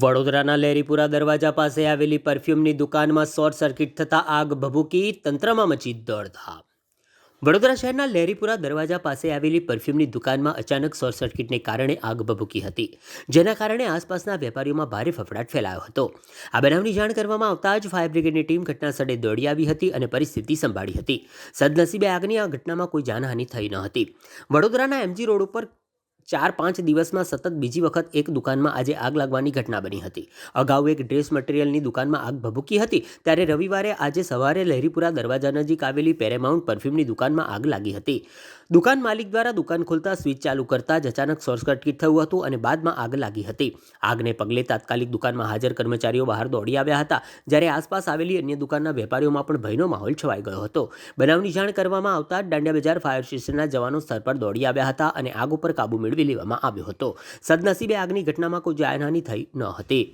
વડોદરાના લેરીપુરા દરવાજા પાસે આવેલી પરફ્યુમની દુકાનમાં શોર્ટ સર્કિટ થતાં આગ ભભૂકી, તંત્રમાં મચી દોડધામ. વડોદરા શહેરના લેરીપુરા દરવાજા પાસે આવેલી પરફ્યુમની દુકાનમાં અચાનક શોર્ટ સર્કિટને કારણે આગ ભભૂકી હતી, જેના કારણે આસપાસના વેપારીઓમાં ભારે ફફડાટ ફેલાયો હતો. આ બનાવની જાણ કરવામાં આવતા જ ફાયર બ્રિગેડની ટીમ ઘટનાસ્થળે દોડી આવી હતી અને પરિસ્થિતિ સંભાળી હતી. સદનસીબે આગની આ ઘટનામાં કોઈ જાનહાનિ થઈ ન હતી. વડોદરાના એમજી રોડ ઉપર 4-5 દિવસમાં સતત બીજી વખત એક દુકાનમાં આજે આગ લાગવાની ઘટના બની હતી. અગાઉ એક ડ્રેસ મટીરિયલની દુકાનમાં આગ ભભૂકી હતી, ત્યારે રવિવારે આજે સવારે લહેરીપુરા દરવાજા નજીક આવેલી પેરેમાઉન્ટ પરફ્યુમની દુકાનમાં આગ લાગી હતી. દુકાન માલિક દ્વારા દુકાન ખોલતા સ્વિચ ચાલુ કરતા જ અચાનક શોર્ટ સર્કિટ થયું હતું અને બાદમાં આગ લાગી હતી. આગને પગલે તાત્કાલિક દુકાનમાં હાજર કર્મચારીઓ બહાર દોડી આવ્યા હતા, જ્યારે આસપાસ આવેલી અન્ય દુકાનના વેપારીઓમાં પણ ભયનો માહોલ છવાઈ ગયો હતો. બનાવની જાણ કરવામાં આવતા જ દાંડિયા બજાર ફાયર સ્ટેશનના જવાનો સ્થળ પર દોડી આવ્યા હતા અને આગ ઉપર કાબુ મેળવી લેવામાં આવ્યો હતો. સદનસીબે આગની ઘટનામાં કોઈ જાનહાનિ થઈ ન હતી.